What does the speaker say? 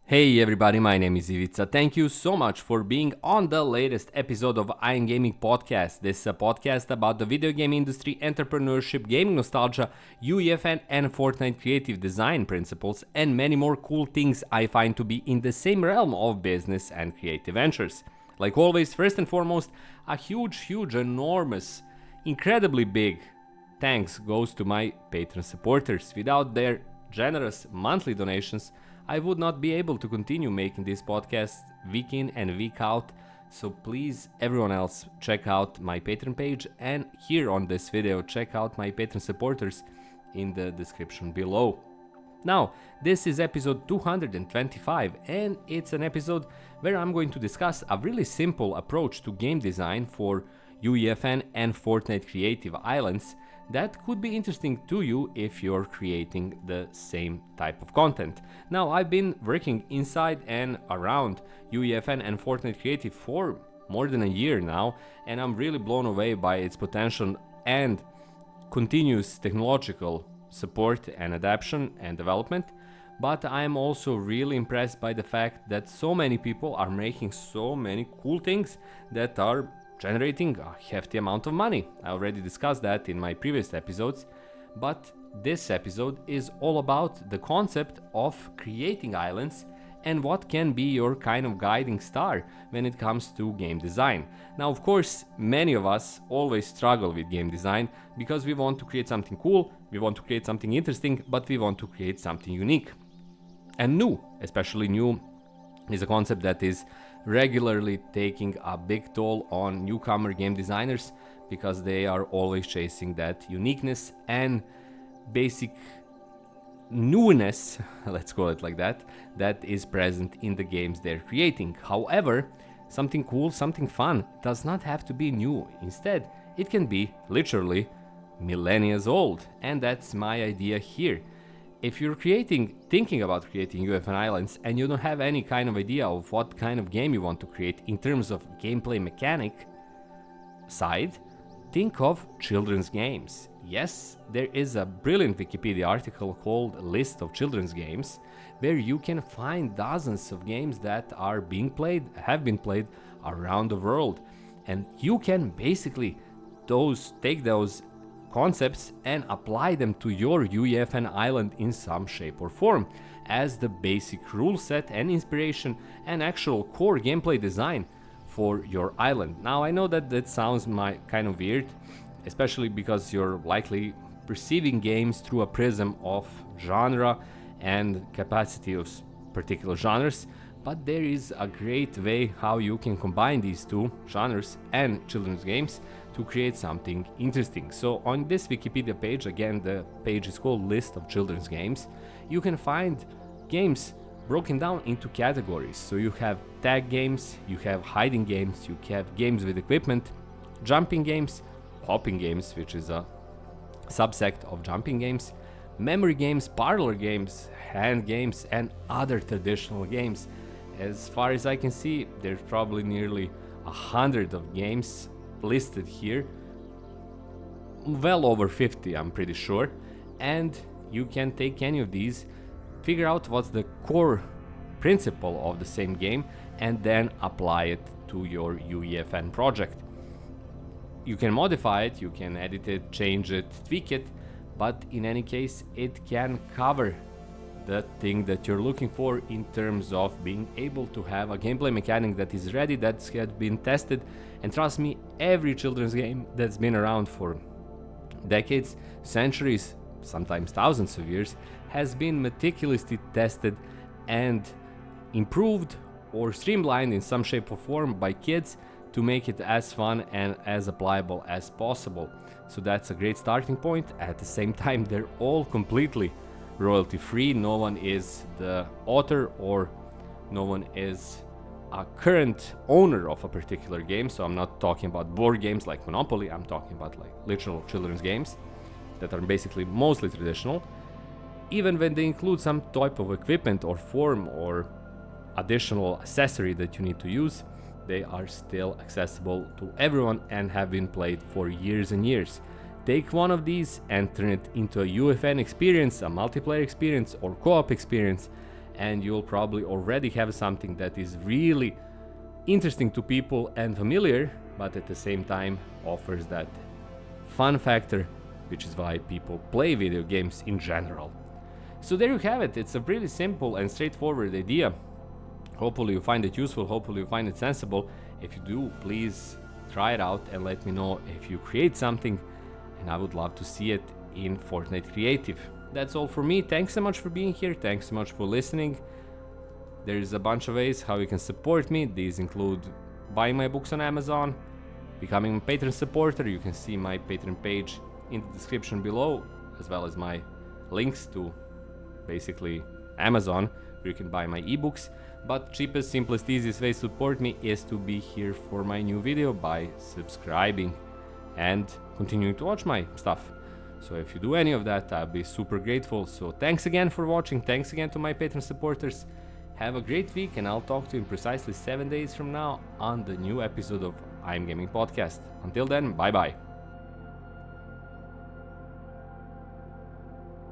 Hey everybody, my name is Ivica. Thank you so much for being on the latest episode of Iron Gaming Podcast. This is a podcast about the video game industry, entrepreneurship, gaming nostalgia, UEFN and Fortnite Creative design principles, and many more cool things I find to be in the same realm of business and creative ventures. Like always, first and foremost, a huge, enormous, incredibly big thanks goes to my Patreon supporters. Without their generous monthly donations, I would not be able to continue making this podcast week in and week out. So please, everyone else, check out my Patreon page, and here on this video, check out my Patreon supporters in the description below. Now, this is episode 225, and it's an episode where I'm going to discuss a really simple approach to game design for UEFN and Fortnite Creative Islands that could be interesting to you if you're creating the same type of content. Now, I've been working inside and around UEFN and Fortnite Creative for more than a year now, and I'm really blown away by its potential and continuous technological support and adaptation and development. But I'm also really impressed by the fact that so many people are making so many cool things that are generating a hefty amount of money. I already discussed that in my previous episodes, but this episode is all about the concept of creating islands and what can be your kind of guiding star when it comes to game design. Now, of course, many of us always struggle with game design because we want to create something cool, we want to create something interesting, but we want to create something unique and new. Especially new is a concept that is regularly taking a big toll on newcomer game designers because they are always chasing that uniqueness and basic newness, let's call it like that, that is present in the games they're creating. However, something cool, something fun does not have to be new. Instead, it can be literally millennia old, and that's my idea here. If you're thinking about creating UEFN Islands and you don't have any kind of idea of what kind of game you want to create in terms of gameplay mechanic side, think of children's games. Yes, there is a brilliant Wikipedia article called List of Children's Games, where you can find dozens of games that are have been played around the world. And you can basically take those concepts and apply them to your UEFN island in some shape or form as the basic rule set and inspiration and actual core gameplay design for your island. Now, I know that sounds kind of weird, especially because you're likely perceiving games through a prism of genre and capacity of particular genres, but there is a great way how you can combine these two genres and children's games to create something interesting. So on this Wikipedia page, again, the page is called List of Children's Games, you can find games broken down into categories. So you have tag games, you have hiding games, you have games with equipment, jumping games, hopping games, which is a subsect of jumping games, memory games, parlor games, hand games, and other traditional games. As far as I can see, there's probably nearly 100 of games listed here, well over 50 I'm pretty sure, and you can take any of these, figure out what's the core principle of the same game, and then apply it to your UEFN project. You can modify it, you can edit it, change it, tweak it, but in any case it can cover the thing that you're looking for in terms of being able to have a gameplay mechanic that is ready, that's had been tested. And trust me, every children's game that's been around for decades, centuries, sometimes thousands of years, has been meticulously tested and improved or streamlined in some shape or form by kids to make it as fun and as applicable as possible. So that's a great starting point. At the same time, they're all completely royalty free. No one is the author or no one is a current owner of a particular game. So I'm not talking about board games like Monopoly, I'm talking about like literal children's games that are basically mostly traditional. Even when they include some type of equipment or form or additional accessory that you need to use, they are still accessible to everyone and have been played for years and years. Take one of these and turn it into a UEFN experience, a multiplayer experience or co-op experience, and you'll probably already have something that is really interesting to people and familiar, but at the same time offers that fun factor, which is why people play video games in general. So there you have it. It's a pretty simple and straightforward idea. Hopefully you find it useful, hopefully you find it sensible. If you do, please try it out and let me know if you create something, and I would love to see it in Fortnite Creative. That's all for me. Thanks so much for being here. Thanks so much for listening. There's a bunch of ways how you can support me. These include buying my books on Amazon, becoming a Patreon supporter. You can see my Patreon page in the description below, as well as my links to basically Amazon, where you can buy my ebooks. But cheapest, simplest, easiest way to support me is to be here for my new video by subscribing and continuing to watch my stuff. So if you do any of that, I'll be super grateful. So thanks again for watching. Thanks again to my Patreon supporters. Have a great week, and I'll talk to you in precisely 7 days from now on the new episode of I'm Gaming Podcast. Until then, bye bye.